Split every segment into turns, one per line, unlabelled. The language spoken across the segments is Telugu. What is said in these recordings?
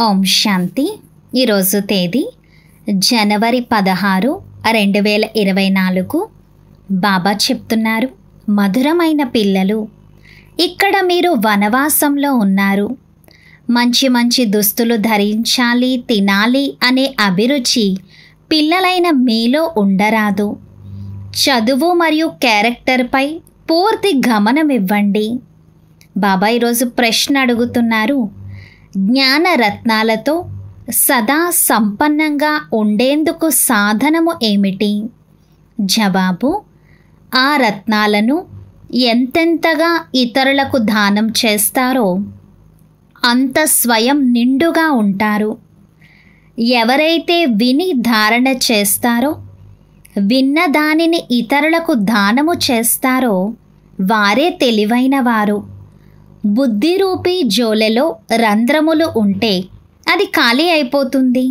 ఓం శాంతి. ఈరోజు తేదీ జనవరి 16, 2024. బాబా చెప్తున్నారు, మధురమైన పిల్లలు, ఇక్కడ మీరు వనవాసంలో ఉన్నారు. మంచి మంచి దుస్తులు ధరించాలి, తినాలి అనే అభిరుచి పిల్లలైన మీలో ఉండరాదు. చదువు మరియు క్యారెక్టర్పై పూర్తి గమనం ఇవ్వండి. బాబా ఈరోజు ప్రశ్న అడుగుతున్నారు, జ్ఞాన రత్నాలతో సదా సంపన్నంగా ఉండేందుకు సాధనము ఏమిటి? జవాబు, ఆ రత్నాలను ఎంతెంతగా ఇతరులకు దానం చేస్తారో అంత స్వయం నిండుగా ఉంటారు. ఎవరైతే విని ధారణ చేస్తారో, విన్న దానిని ఇతరులకు దానము చేస్తారో వారే తెలివైన వారు. బుద్ధి రూపీ జోలెలో రంధ్రములు ఉంటే అది ఖాళీ అయిపోతుంది,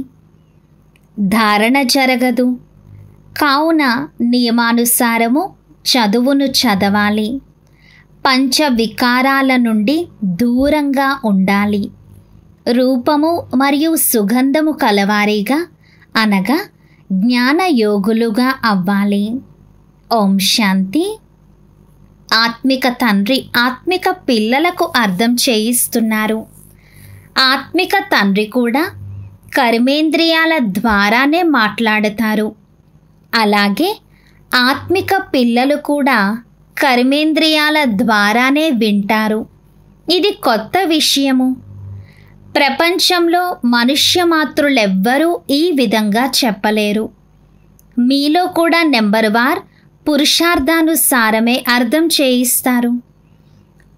ధారణ జరగదు. కావున నియమానుసారము చదువును చదవాలి. పంచ వికారాల నుండి దూరంగా ఉండాలి. రూపము మరియు సుగంధము కలవారిగా అనగా జ్ఞానయోగులుగా అవ్వాలి. ఓం శాంతి. ఆత్మిక తండ్రి ఆత్మిక పిల్లలకు అర్థం చేయిస్తున్నారు. ఆత్మిక తండ్రి కూడా కర్మేంద్రియాల ద్వారానే మాట్లాడతారు. అలాగే ఆత్మిక పిల్లలు కూడా కర్మేంద్రియాల ద్వారానే వింటారు. ఇది కొత్త విషయము. ప్రపంచంలో మనుష్య మాతృలెవ్వరూ ఈ విధంగా చెప్పలేరు. మీలో కూడా నెంబర్ వార్ పురుషార్థానుసారమే అర్థం చేయిస్తారు.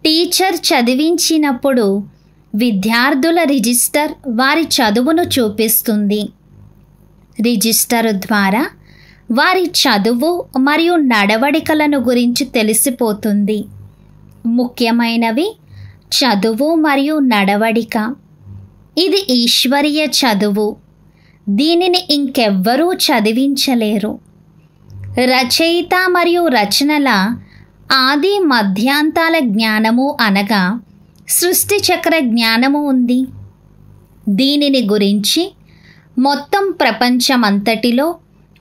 టీచర్ చదివించినప్పుడు విద్యార్థుల రిజిస్టర్ వారి చదువును చూపిస్తుంది. రిజిస్టర్ ద్వారా వారి చదువు మరియు నడవడికలను గురించి తెలిసిపోతుంది. ముఖ్యమైనవి చదువు మరియు నడవడిక. ఇది ఈశ్వరీయ చదువు. దీనిని ఇంకెవ్వరూ చదివించలేరు. రచయిత మరియు రచనల ఆది మధ్యాంతాల జ్ఞానము అనగా సృష్టి చక్ర జ్ఞానము ఉంది. దీనిని గురించి మొత్తం ప్రపంచమంతటిలో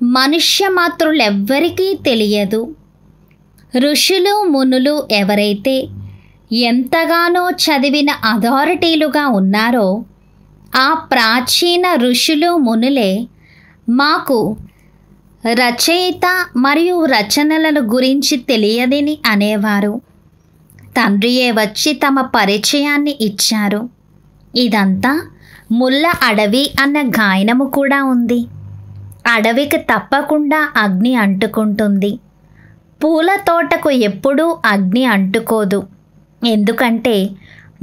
మనుష్య మాతృలెవ్వరికీ తెలియదు. ఋషులు మునులు ఎవరైతే ఎంతగానో చదివిన అథారిటీలుగా ఉన్నారో ఆ ప్రాచీన ఋషులు మునులే మాకు రచయిత మరియు రచనలను గురించి తెలియదని అనేవారు. తండ్రియే వచ్చి తమ పరిచయాన్ని ఇచ్చారు. ఇదంతా ముల్ల అడవి అన్న గాయనము కూడా ఉంది. అడవికి తప్పకుండా అగ్ని అంటుకుంటుంది. పూల తోటకు ఎప్పుడూ అగ్ని అంటుకోదు. ఎందుకంటే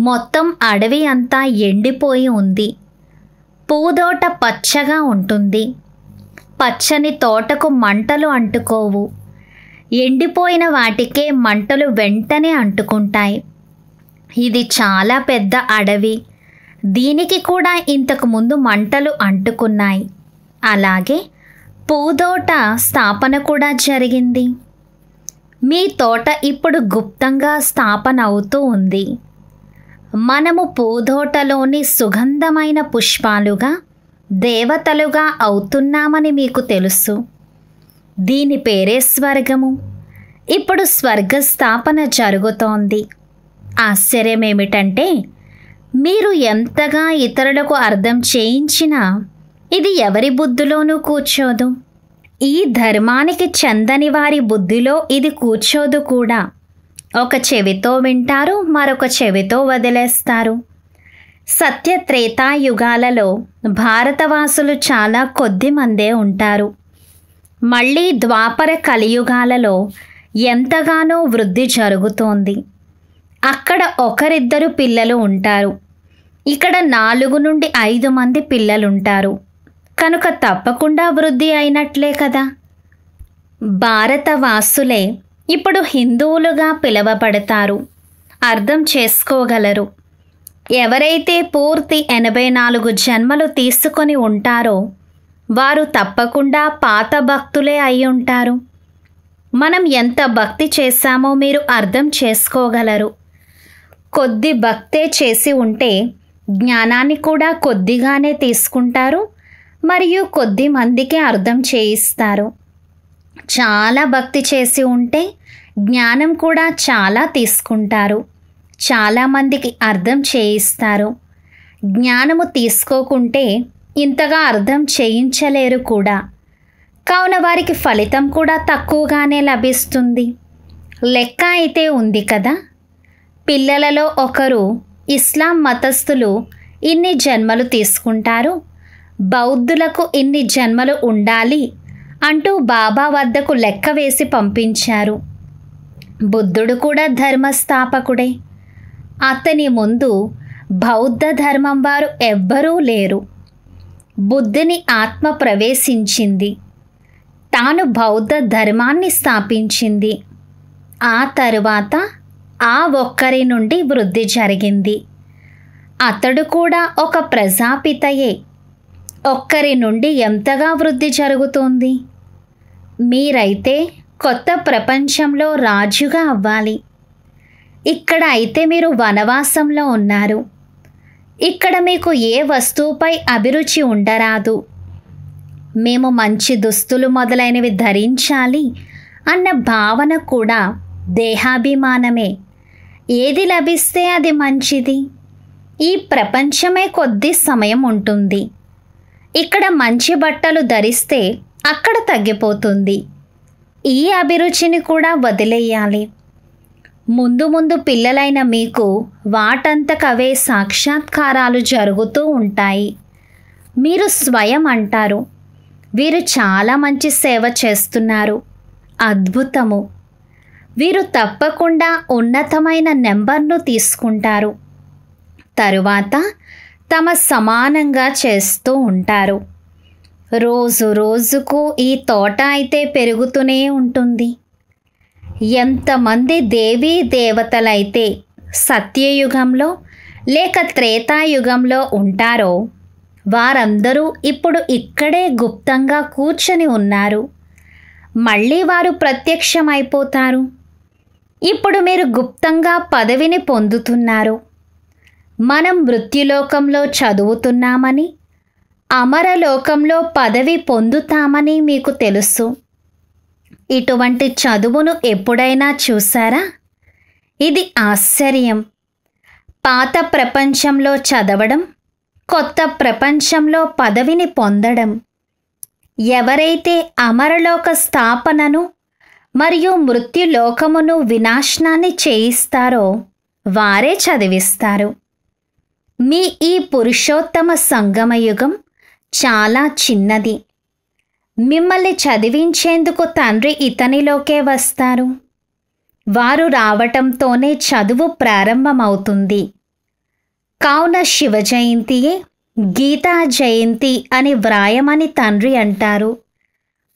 మొత్తం అడవి అంతా ఎండిపోయి ఉంది. పూదోట పచ్చగా ఉంటుంది. పచ్చని తోటకు మంటలు అంటుకోవు. ఎండిపోయిన వాటికే మంటలు వెంటనే అంటుకుంటాయి. ఇది చాలా పెద్ద అడవి. దీనికి కూడా ఇంతకు ముందు మంటలు అంటుకున్నాయి. అలాగే పూదోట స్థాపన కూడా జరిగింది. మీ తోట ఇప్పుడు గుప్తంగా స్థాపన అవుతూ ఉంది. మనము పూదోటలోని సుగంధమైన పుష్పాలుగా దేవతలుగా అవుతున్నామని మీకు తెలుసు. దీని పేరే స్వర్గము. ఇప్పుడు స్వర్గ స్థాపన జరుగుతోంది. ఆశ్చర్యం ఏమిటంటే మీరు ఎంతగా ఇతరులకు అర్థం చేయించినా ఇది ఎవరి బుద్ధిలోనూ కూర్చోదు. ఈ ధర్మానికి చెందని వారి బుద్ధిలో ఇది కూర్చోదు కూడా. ఒక చెవితో వింటారు, మరొక చెవితో వదిలేస్తారు. సత్య త్రేతాయుగాలలో భారతవాసులు చాలా కొద్ది మందే ఉంటారు. మళ్ళీ ద్వాపర కలియుగాలలో ఎంతగానో వృద్ధి జరుగుతోంది. అక్కడ ఒకరిద్దరు పిల్లలు ఉంటారు. ఇక్కడ 4 నుండి 5 మంది పిల్లలుంటారు. కనుక తప్పకుండా వృద్ధి అయినట్లే కదా. భారతవాసులే ఇప్పుడు హిందువులుగా పిలువబడతారు. అర్థం చేసుకోగలరు. ఎవరైతే పూర్తి 84 జన్మలు తీసుకొని ఉంటారో వారు తప్పకుండా పాత భక్తులే అయి ఉంటారు. మనం ఎంత భక్తి చేశామో మీరు అర్థం చేసుకోగలరు. కొద్ది భక్తే చేసి ఉంటే జ్ఞానాన్ని కూడా కొద్దిగానే తీసుకుంటారు మరియు కొద్ది మందికి అర్థం చేయిస్తారు. చాలా భక్తి చేసి ఉంటే జ్ఞానం కూడా చాలా తీసుకుంటారు, చాలామందికి అర్థం చేయిస్తారు. జ్ఞానము తీసుకోకుంటే ఇంతగా అర్థం చేయించలేరు కూడా. కావున వారికి ఫలితం కూడా తక్కువగానే లభిస్తుంది. లెక్క అయితే ఉంది కదా. పిల్లలలో ఒకరు ఇస్లాం మతస్థులు ఇన్ని జన్మలు తీసుకుంటారు, బౌద్ధులకు ఇన్ని జన్మలు ఉండాలి అంటూ బాబా వద్దకు లెక్క వేసి పంపించారు. బుద్ధుడు కూడా ధర్మస్థాపకుడే. అతని ముందు బౌద్ధ ధర్మం వారు ఎవ్వరూ లేరు. బుద్ధుని ఆత్మ ప్రవేశించింది, తాను బౌద్ధ ధర్మాన్ని స్థాపించింది. ఆ తరువాత ఆ ఒక్కరి నుండి వృద్ధి జరిగింది. అతడు కూడా ఒక ప్రజాపితయే. ఒక్కరి నుండి ఎంతగా వృద్ధి జరుగుతుంది. మీరైతే కొత్త ప్రపంచంలో రాజుగా అవ్వాలి. ఇక్కడ అయితే మీరు వనవాసంలో ఉన్నారు. ఇక్కడ మీకు ఏ వస్తువుపై అభిరుచి ఉండరాదు. మేము మంచి దుస్తులు మొదలైనవి ధరించాలి అన్న భావన కూడా దేహాభిమానమే. ఏది లభిస్తే అది మంచిది. ఈ ప్రపంచమే కొద్ది సమయం ఉంటుంది. ఇక్కడ మంచి బట్టలు ధరిస్తే అక్కడ తగ్గిపోతుంది. ఈ అభిరుచిని కూడా వదిలేయాలి. ముందు ముందు పిల్లలైన మీకు వాటంతకవే సాక్షాత్కారాలు జరుగుతూ ఉంటాయి. మీరు స్వయం అంటారు, వీరు చాలా మంచి సేవ చేస్తున్నారు, అద్భుతము. వీరు తప్పకుండా ఉన్నతమైన నెంబర్ను తీసుకుంటారు. తరువాత తమ సమానంగా చేస్తూ ఉంటారు. రోజు రోజుకు ఈ తోట అయితే పెరుగుతూనే ఉంటుంది. ఎంతమంది దేవీ దేవతలైతే సత్యయుగంలో లేక త్రేతాయుగంలో ఉంటారో వారందరూ ఇప్పుడు ఇక్కడే గుప్తంగా కూర్చొని ఉన్నారు. మళ్ళీ వారు ప్రత్యక్షమైపోతారు. ఇప్పుడు మీరు గుప్తంగా పదవిని పొందుతున్నారు. మనం మృత్యులోకంలో చదువుతున్నామని, అమరలోకంలో పదవి పొందుతామని మీకు తెలుసు. ఇటువంటి చదువును ఎప్పుడైనా చూసారా? ఇది ఆశ్చర్యం. పాత ప్రపంచంలో చదవడం, కొత్త ప్రపంచంలో పదవిని పొందడం. ఎవరైతే అమరలోక స్థాపనను మరియు మృత్యులోకమును వినాశనాన్ని చేయిస్తారో వారే చదివిస్తారు. మీ ఈ పురుషోత్తమ సంగమయుగం చాలా చిన్నది. మిమ్మల్ని చదివించేందుకు తండ్రి ఇతనిలోకే వస్తారు. వారు రావటంతోనే చదువు ప్రారంభమవుతుంది. కావున శివ జయంతియే గీతా జయంతి అని వ్రాయమని తండ్రి అంటారు.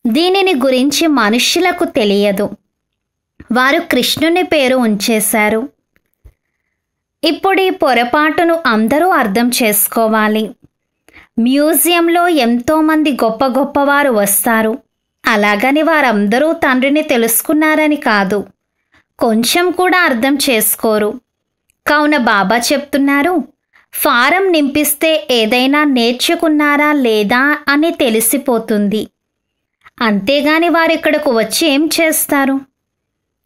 దీనిని గురించి మనుష్యులకు తెలియదు. వారు కృష్ణుని పేరు ఉంచేశారు. ఇప్పుడు ఈ పొరపాటును అందరూ అర్థం చేసుకోవాలి. మ్యూజియంలో ఎంతోమంది గొప్ప గొప్పవారు వస్తారు. అలాగని వారందరూ తండ్రిని తెలుసుకున్నారని కాదు. కొంచెం కూడా అర్థం చేసుకోరు. కావున బాబా చెప్తున్నారు, ఫారం నింపిస్తే ఏదైనా నేర్చుకున్నారా లేదా అని తెలిసిపోతుంది. అంతేగాని వారు ఇక్కడకు వచ్చి ఏం చేస్తారు?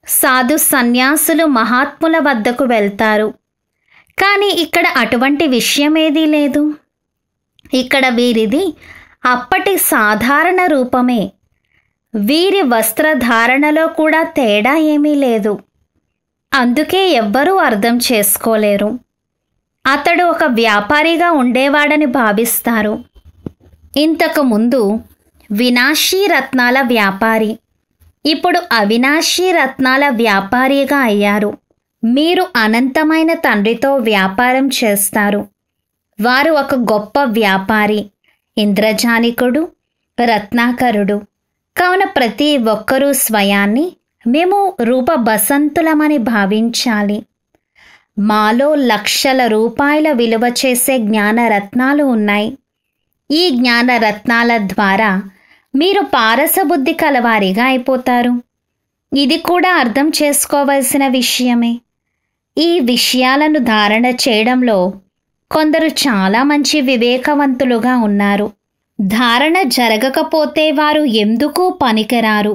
సాధు సన్యాసులు మహాత్ముల వద్దకు వెళ్తారు. కానీ ఇక్కడ అటువంటి విషయమేదీ లేదు. ఇక్కడ వీరిది అప్పటి సాధారణ రూపమే. వీరి వస్త్రధారణలో కూడా తేడా ఏమీ లేదు. అందుకే ఎవ్వరూ అర్థం చేసుకోలేరు. అతడు ఒక వ్యాపారిగా ఉండేవాడని భావిస్తారు. ఇంతకుముందు వినాశీ రత్నాల వ్యాపారి, ఇప్పుడు అవినాశీ రత్నాల వ్యాపారిగా అయ్యారు. మీరు అనంతమైన తండ్రితో వ్యాపారం చేస్తారు. వారు ఒక గొప్ప వ్యాపారి, ఇంద్రజానికుడు, రత్నాకరుడు. కావున ప్రతి ఒక్కరూ స్వయాన్ని మేము రూపబసంతులమని భావించాలి. మాలో లక్షల రూపాయల విలువ చేసే జ్ఞానరత్నాలు ఉన్నాయి. ఈ జ్ఞానరత్నాల ద్వారా మీరు పారసబుద్ధి కలవారిగా అయిపోతారు. ఇది కూడా అర్థం చేసుకోవలసిన విషయమే. ఈ విషయాలను ధారణ చేయడంలో కొందరు చాలా మంచి వివేకవంతులుగా ఉన్నారు. ధారణ జరగకపోతే వారు ఎందుకు పనికిరారు.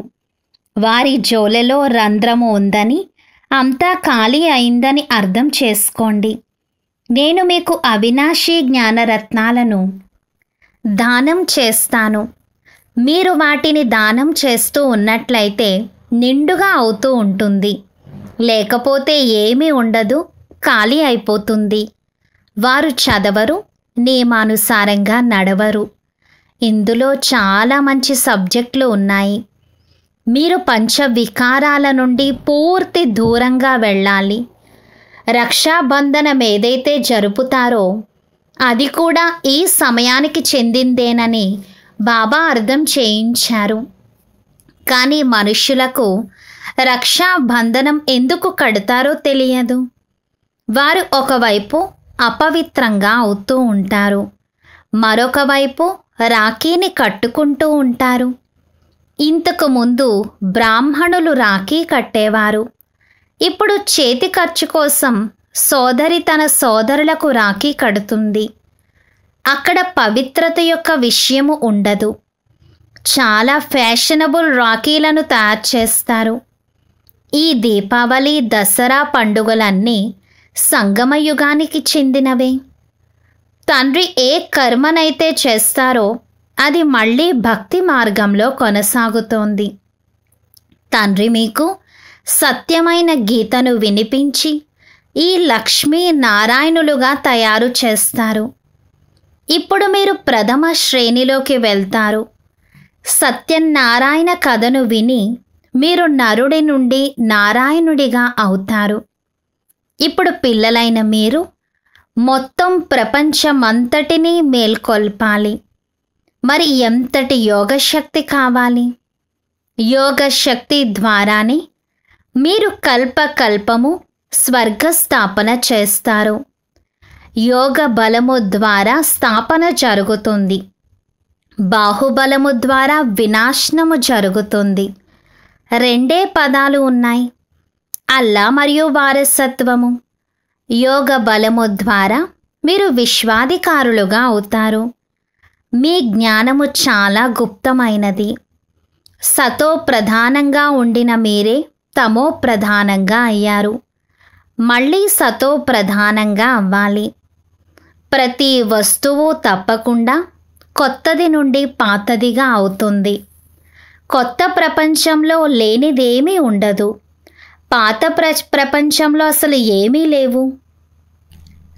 వారి జోలెలో రంధ్రము ఉందని, అంతా ఖాళీ అయిందని అర్థం చేసుకోండి. నేను మీకు అవినాశీ జ్ఞానరత్నాలను దానం చేస్తాను. మీరు వాటిని దానం చేస్తూ ఉన్నట్లయితే నిండుగా అవుతూ ఉంటుంది. లేకపోతే ఏమీ ఉండదు, ఖాళీ అయిపోతుంది. వారు చదవరు, నియమానుసారంగా నడవరు. ఇందులో చాలా మంచి సబ్జెక్టులు ఉన్నాయి. మీరు పంచవికారాల నుండి పూర్తి దూరంగా వెళ్ళాలి. రక్షాబంధనం ఏదైతే జరుపుతారో అది కూడా ఈ సమయానికి చెందిందేనని బాబా అర్థం చేయించారు. కానీ మనుష్యులకు రక్షాబంధనం ఎందుకు కడతారో తెలియదు. వారు ఒకవైపు అపవిత్రంగా అవుతూ ఉంటారు, మరొక వైపు రాఖీని కట్టుకుంటూ ఉంటారు. ఇంతకు ముందు బ్రాహ్మణులు రాఖీ కట్టేవారు. ఇప్పుడు చేతి ఖర్చు కోసం సోదరి తన సోదరులకు రాఖీ కడుతుంది. అక్కడ పవిత్రత యొక్క విషయము ఉండదు. చాలా ఫ్యాషనబుల్ రాఖీలను తయారు చేస్తారు. ఈ దీపావళి, దసరా పండుగలన్నీ సంగమయుగానికి చెందినవే. తండ్రి ఏ కర్మనైతే చేస్తారో అది మళ్ళీ భక్తి మార్గంలో కొనసాగుతోంది. తండ్రి మీకు సత్యమైన గీతను వినిపించి ఈ లక్ష్మీ నారాయణులుగా తయారు చేస్తారు. ఇప్పుడు మీరు ప్రథమ శ్రేణిలోకి వెళ్తారు. సత్యనారాయణ కథను విని మీరు నరుడి నుండి నారాయణుడిగా అవుతారు. ఇప్పుడు పిల్లలైన మీరు మొత్తం ప్రపంచమంతటినీ మేల్కొల్పాలి. మరి ఎంతటి యోగశక్తి కావాలి? యోగశక్తి ద్వారానే మీరు కల్పకల్పము స్వర్గస్థాపన చేస్తారు. యోగ బలము ద్వారా స్థాపన జరుగుతుంది. బాహుబలము ద్వారా వినాశనము జరుగుతుంది. రెండే పదాలు ఉన్నాయి, అల్లా మరియు వారసత్వము. యోగ బలము ద్వారా మీరు విశ్వాధికారులుగా అవుతారు. మీ జ్ఞానము చాలా గుప్తమైనది. సతో ప్రధానంగా ఉండిన మీరే తమో ప్రధానంగా అయ్యారు. మళ్ళీ సతో ప్రధానంగా అవ్వాలి. ప్రతి వస్తువు తప్పకుండా కొత్తది నుండి పాతదిగా అవుతుంది. కొత్త ప్రపంచంలో లేనిదేమీ ఉండదు. పాత ప్రపంచంలో అసలు ఏమీ లేవు.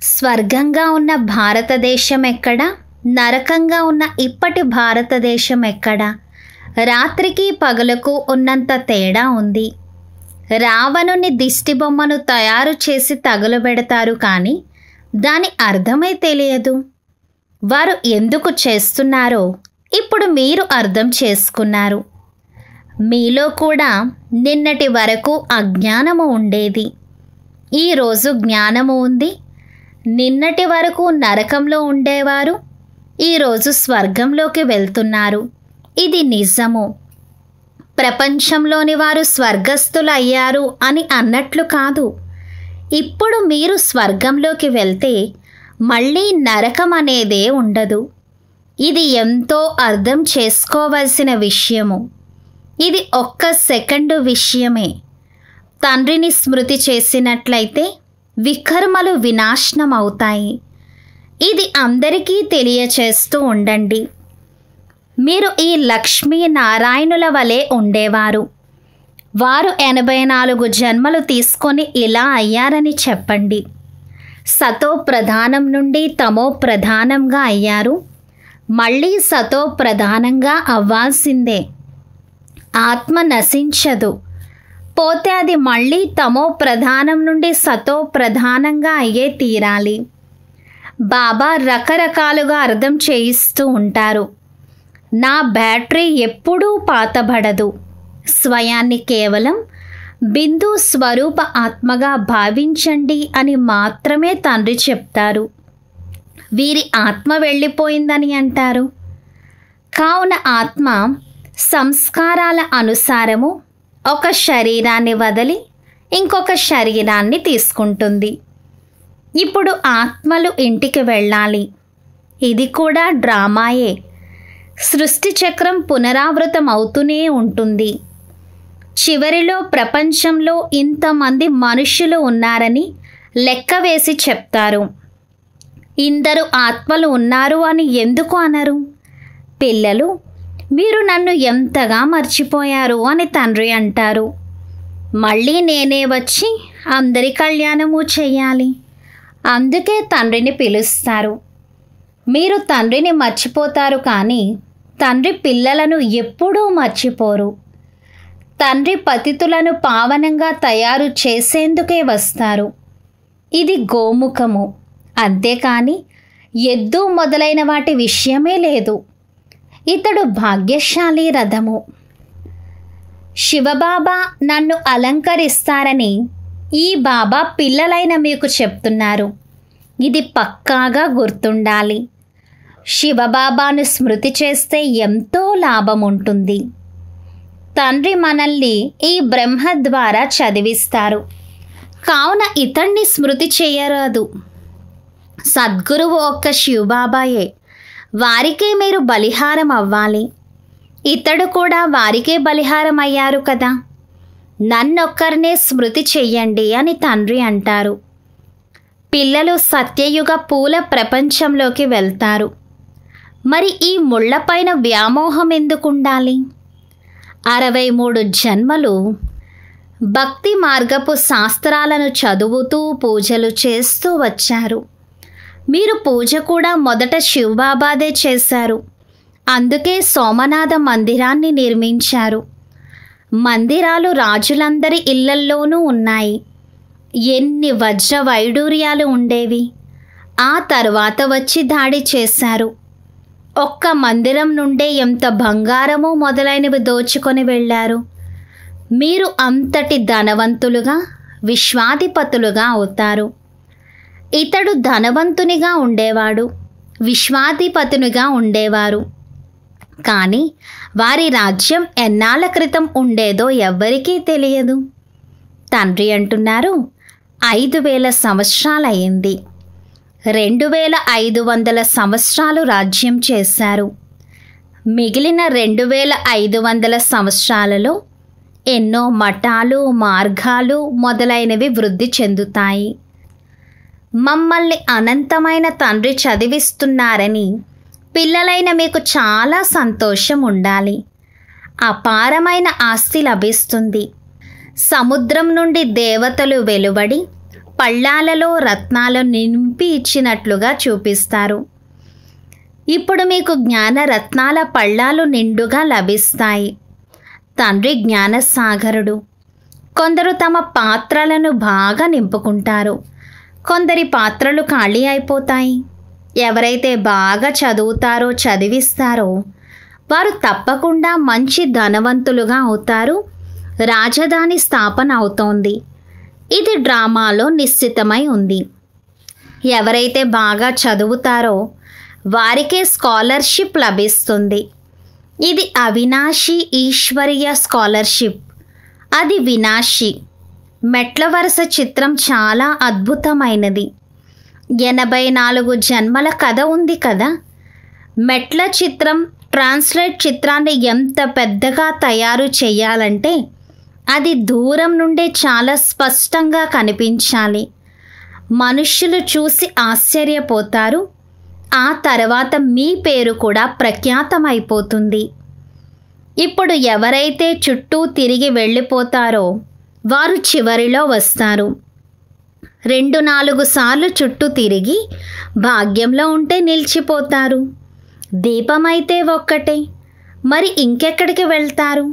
స్వర్గంగా ఉన్న భారతదేశం ఎక్కడ? నరకంగా ఉన్న ఇప్పటి భారతదేశం ఎక్కడ? రాత్రికి పగలకు ఉన్నంత తేడా ఉంది. రావణుని దిష్టిబొమ్మను తయారు చేసి తగులబెడతారు, కానీ దాని అర్థమై తెలియదు. వారు ఎందుకు చేస్తున్నారో ఇప్పుడు మీరు అర్థం చేసుకున్నారు. మీలో కూడా నిన్నటి వరకు అజ్ఞానము ఉండేది. ఈరోజు జ్ఞానము ఉంది. నిన్నటి వరకు నరకంలో ఉండేవారు, ఈరోజు స్వర్గంలోకి వెళ్తున్నారు. ఇది నిజము. ప్రపంచంలోని వారు స్వర్గస్థులు అయ్యారు అని అన్నట్లు కాదు. ఇప్పుడు మీరు స్వర్గంలోకి వెళ్తే మళ్ళీ నరకం అనేదే ఉండదు. ఇది ఎంతో అర్థం చేసుకోవలసిన విషయము. ఇది ఒక్క సెకండు విషయమే. తండ్రిని స్మృతి చేసినట్లయితే వికర్మలు వినాశనం అవుతాయి. ఇది అందరికీ తెలియచేస్తూ ఉండండి. మీరు ఈ లక్ష్మీ నారాయణుల వలె ఉండేవారు. వారు 84 జన్మలు తీసుకొని ఇలా అయ్యారని చెప్పండి. సతో ప్రధానం నుండి తమో ప్రధానంగా అయ్యారు. మళ్ళీ సతో ప్రధానంగా అవ్వాల్సిందే. ఆత్మ నశించదు. పోతే అది మళ్ళీ తమో ప్రధానం నుండి సతో ప్రధానంగా అయ్యే తీరాలి. బాబా రకరకాలుగా అర్థం చేయిస్తూ ఉంటారు. నా బ్యాటరీ ఎప్పుడూ పాతబడదు. స్వయాన్ని కేవలం బిందు స్వరూప ఆత్మగా భావించండి అని మాత్రమే తండ్రి చెప్తారు. వీరి ఆత్మ వెళ్ళిపోయిందని అంటారు. కావున ఆత్మ సంస్కారాల అనుసారము ఒక శరీరాన్ని వదిలి ఇంకొక శరీరాన్ని తీసుకుంటుంది. ఇప్పుడు ఆత్మలు ఇంటికి వెళ్ళాలి. ఇది కూడా డ్రామాయే. సృష్టి చక్రం పునరావృతం అవుతూనే ఉంటుంది. చివరిలో ప్రపంచంలో ఇంతమంది మనుష్యులు ఉన్నారని లెక్క వేసి చెప్తారు. ఇందరు ఆత్మలు ఉన్నారు అని ఎందుకు అనరు? పిల్లలు, మీరు నన్ను ఎంతగా మర్చిపోయారు అని తండ్రి అంటారు. మళ్ళీ నేనే వచ్చి అందరి కళ్యాణము చెయ్యాలి. అందుకే తండ్రిని పిలుస్తారు. మీరు తండ్రిని మర్చిపోతారు, కానీ తండ్రి పిల్లలను ఎప్పుడూ మర్చిపోరు. తండ్రి పతితులను పావనంగా తయారు చేసేందుకే వస్తారు. ఇది గోముఖము, అంతేకాని ఎద్దు మొదలైన వాటి విషయమే లేదు. ఇతడు భాగ్యశాలి రథము. శివబాబా నన్ను అలంకరిస్తారని ఈ బాబా పిల్లలైన మీకు చెప్తున్నారు. ఇది పక్కాగా గుర్తుండాలి. శివబాబాను స్మృతి చేస్తే ఎంతో లాభం ఉంటుంది. తండ్రి మనల్ని ఈ బ్రహ్మ ద్వారా చదివిస్తారు, కావున ఇతన్ని స్మృతి చేయరాదు. సద్గురువు ఒక్క శివబాబాయే. వారికే మీరు బలిహారం అవ్వాలి. ఇతడు కూడా వారికే బలిహారం అయ్యారు కదా. నన్నొక్కరినే స్మృతి చెయ్యండి అని తండ్రి అంటారు. పిల్లలు సత్యయుగ పూల ప్రపంచంలోకి వెళ్తారు. మరి ఈ ముళ్ళపైన వ్యామోహం ఎందుకుండాలి? 63 జన్మలు భక్తి మార్గపు శాస్త్రాలను చదువుతూ పూజలు చేస్తూ వచ్చారు. మీరు పూజ కూడా మొదట శివబాబాదే చేశారు. అందుకే సోమనాథ మందిరాన్ని నిర్మించారు. మందిరాలు రాజులందరి ఇళ్లల్లోనూ ఉన్నాయి. ఎన్ని వజ్ర వైడూర్యాలు ఉండేవి. ఆ తర్వాత వచ్చి దాడి చేశారు. ఒక్క మందిరం నుండే ఎంత బంగారము మొదలైనవి దోచుకొని వెళ్ళారు. మీరు అంతటి ధనవంతులుగా, విశ్వాధిపతులుగా అవుతారు. ఇతడు ధనవంతునిగా ఉండేవాడు, విశ్వాధిపతునిగా ఉండేవారు. కానీ వారి రాజ్యం ఎన్నాళ్ళ క్రితం ఉండేదో ఎవ్వరికీ తెలియదు. తండ్రి అంటున్నారు, 5000 సంవత్సరాలయ్యింది. 2500 సంవత్సరాలు రాజ్యం చేశారు. మిగిలిన 2500 సంవత్సరాలలో ఎన్నో మఠాలు, మార్గాలు మొదలైనవి వృద్ధి చెందుతాయి. మమ్మల్ని అనంతమైన తండ్రి చదివిస్తున్నారని పిల్లలైన మీకు చాలా సంతోషం ఉండాలి. అపారమైన ఆస్తి లభిస్తుంది. సముద్రం నుండి దేవతలు వెలువడి పళ్ళాలలో రత్నాలు నింపి ఇచ్చినట్లుగా చూపిస్తారు. ఇప్పుడు మీకు జ్ఞాన రత్నాల పళ్ళాలు నిండుగా లభిస్తాయి. తండ్రి జ్ఞానసాగరుడు. కొందరు తమ పాత్రలను బాగా నింపుకుంటారు. కొందరి పాత్రలు ఖాళీ అయిపోతాయి. ఎవరైతే బాగా చదువుతారో, చదివిస్తారో వారు తప్పకుండా మంచి ధనవంతులుగా అవుతారు. రాజధాని స్థాపన అవుతోంది. ఇది డ్రామాలో నిశ్చితమై ఉంది. ఎవరైతే బాగా చదువుతారో వారికే స్కాలర్షిప్ లభిస్తుంది. ఇది అవినాశి ఈశ్వరీయ స్కాలర్షిప్. అది వినాశి. మెట్ల వరుస చిత్రం చాలా అద్భుతమైనది. 84 జన్మల కథ ఉంది కదా. మెట్ల చిత్రం ట్రాన్స్లేట్ చిత్రాన్ని ఎంత పెద్దగా తయారు చేయాలంటే అది దూరం నుండే చాలా స్పష్టంగా కనిపించాలి. మనుష్యులు చూసి ఆశ్చర్యపోతారు. ఆ తర్వాత మీ పేరు కూడా ప్రఖ్యాతమైపోతుంది. ఇప్పుడు ఎవరైతే చుట్టూ తిరిగి వెళ్ళిపోతారో వారు చివరిలో వస్తారు. 2-4 సార్లు చుట్టూ తిరిగి భాగ్యంలో ఉంటే నిలిచిపోతారు. దీపమైతే ఒక్కటే, మరి ఇంకెక్కడికి వెళ్తారు?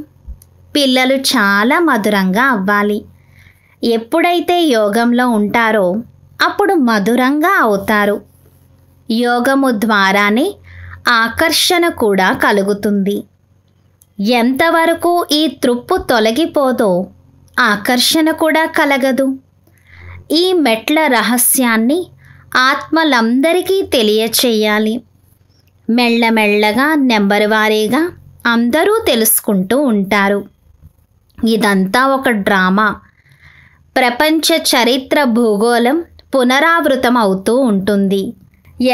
పిల్లలు చాలా మధురంగా అవ్వాలి. ఎప్పుడైతే యోగంలో ఉంటారో అప్పుడు మధురంగా అవుతారు. యోగము ద్వారానే ఆకర్షణ కూడా కలుగుతుంది. ఎంతవరకు ఈ త్రుప్పు తొలగిపోదో ఆకర్షణ కూడా కలగదు. ఈ మెట్ల రహస్యాన్ని ఆత్మలందరికీ తెలియచేయాలి. మెల్లమెల్లగా నెంబర్ వారీగా అందరూ తెలుసుకుంటూ ఉంటారు. ఇదంతా ఒక డ్రామా. ప్రపంచ చరిత్ర భూగోళం పునరావృతం అవుతూ ఉంటుంది.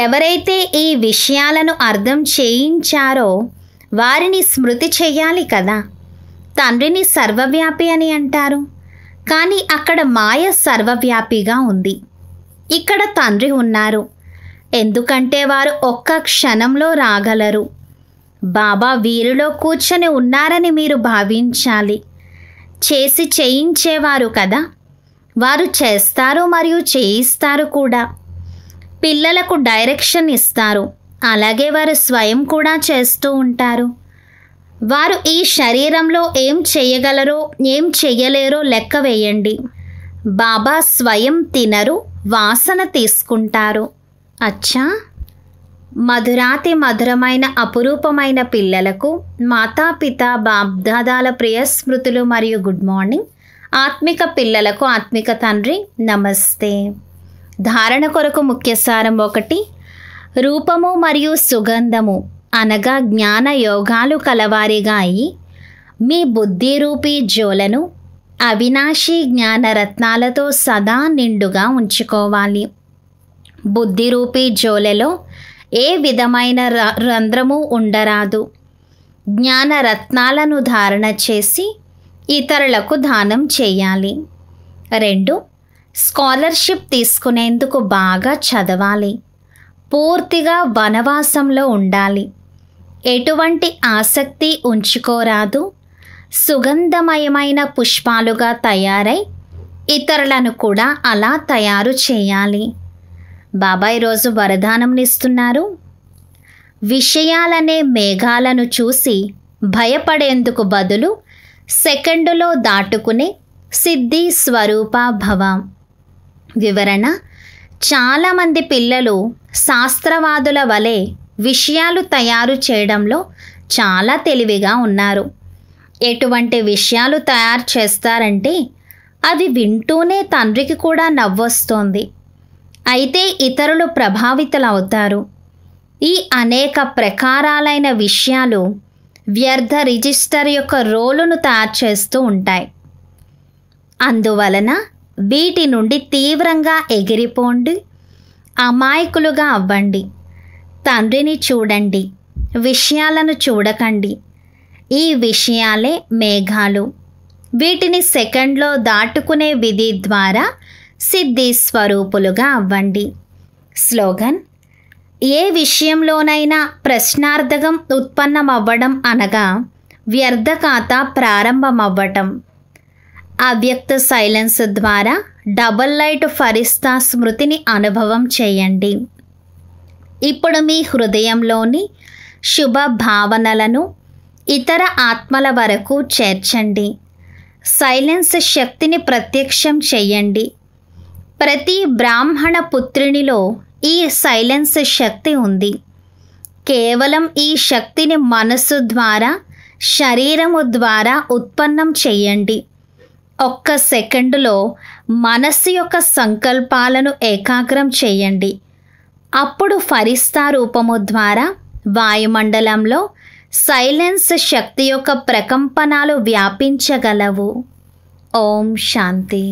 ఎవరైతే ఈ విషయాలను అర్థం చేయించారో వారిని స్మృతి చెయ్యాలి కదా. తండ్రిని సర్వవ్యాపి అని అంటారు, కానీ అక్కడ మాయ సర్వవ్యాపిగా ఉంది. ఇక్కడ తండ్రి ఉన్నారు, ఎందుకంటే వారు ఒక్క క్షణంలో రాగలరు. బాబా వీరిలో కూర్చొని ఉన్నారని మీరు భావించాలి. చేసి చేయించేవారు కదా, వారు చేస్తారు మరియు చేయిస్తారు కూడా. పిల్లలకు డైరెక్షన్ ఇస్తారు, అలాగే వారు స్వయం కూడా చేస్తూ ఉంటారు. వారు ఈ శరీరంలో ఏం చేయగలరో ఏం చెయ్యలేరో లెక్క వేయండి. బాబా స్వయం తినరు, వాసన తీసుకుంటారు. అచ్చా, మధురాతి మధురమైన అపురూపమైన పిల్లలకు మాతాపిత బాబ్దాదాల ప్రియ స్మృతులు మరియు గుడ్ మార్నింగ్. ఆత్మిక పిల్లలకు ఆత్మిక తండ్రి నమస్తే. ధారణ కొరకు ముఖ్య సారం 1. రూపము మరియు సుగంధము అనగా జ్ఞాన యోగాలు కలవారిగా అయి మీ బుద్ధి రూపీ జ్యోలను అవినాశీ జ్ఞానరత్నాలతో సదా నిండుగా ఉంచుకోవాలి. బుద్ధి రూపీ జ్యోలలో ఏ విధమైన రంధ్రము ఉండరాదు. జ్ఞానరత్నాలను ధారణ చేసి ఇతరులకు దానం చేయాలి. 2. స్కాలర్షిప్ తీసుకునేందుకు బాగా చదవాలి. పూర్తిగా వనవాసంలో ఉండాలి. ఎటువంటి ఆసక్తి ఉంచుకోరాదు. సుగంధమయమైన పుష్పాలుగా తయారై ఇతరులను కూడా అలా తయారు చేయాలి. బాబా ఈరోజు వరదానంనిస్తున్నారు. విషయాలనే మేఘాలను చూసి భయపడేందుకు బదులు సెకండులో దాటుకునే సిద్ధి స్వరూప భవ. వివరణ: చాలామంది పిల్లలు శాస్త్రవాదుల వలె విషయాలు తయారు చేయడంలో చాలా తెలివిగా ఉన్నారు. ఎటువంటి విషయాలు తయారు చేస్తారంటే అవి వింటూనే తండ్రికి కూడా నవ్వొస్తోంది. అయితే ఇతరులు ప్రభావితులవుతారు. ఈ అనేక ప్రకారాలైన విషయాలు వ్యర్థ రిజిస్టర్ యొక్క రోలును తయారు చేస్తూ ఉంటాయి. అందువలన వీటి నుండి తీవ్రంగా ఎగిరిపోండి, అమాయకులుగా అవ్వండి. తండ్రిని చూడండి, విషయాలను చూడకండి. ఈ విషయాలే మేఘాలు. వీటిని సెకండ్లో దాటుకునే విధి ద్వారా సిద్ధి స్వరూపులుగా అవ్వండి. స్లోగన్: ఏ విషయంలోనైనా ప్రశ్నార్థకం ఉత్పన్నమవ్వడం అనగా వ్యర్థ ఖాతా ప్రారంభమవ్వటం. అవ్యక్త సైలెన్స్ ద్వారా డబల్ లైట్ ఫరిస్తా స్మృతిని అనుభవం చేయండి. ఇప్పుడు మీ హృదయంలోని శుభ భావనలను ఇతర ఆత్మల వరకు చేర్చండి. సైలెన్స్ శక్తిని ప్రత్యక్షం చేయండి. ప్రతి బ్రాహ్మణ పుత్రునిలో ఈ సైలెన్స్ శక్తి ఉంది. కేవలం ఈ శక్తిని మనసు ద్వారా, శరీరము ద్వారా ఉత్పన్నం చేయండి. ఒక్క సెకండులో మనస్సు యొక్క సంకల్పాలను ఏకాగ్రం చేయండి. అప్పుడు ఫరిస్తా రూపము ద్వారా వాయుమండలంలో సైలెన్స్ శక్తి యొక్క ప్రకంపనాలు వ్యాపించగలవు. ఓం శాంతి.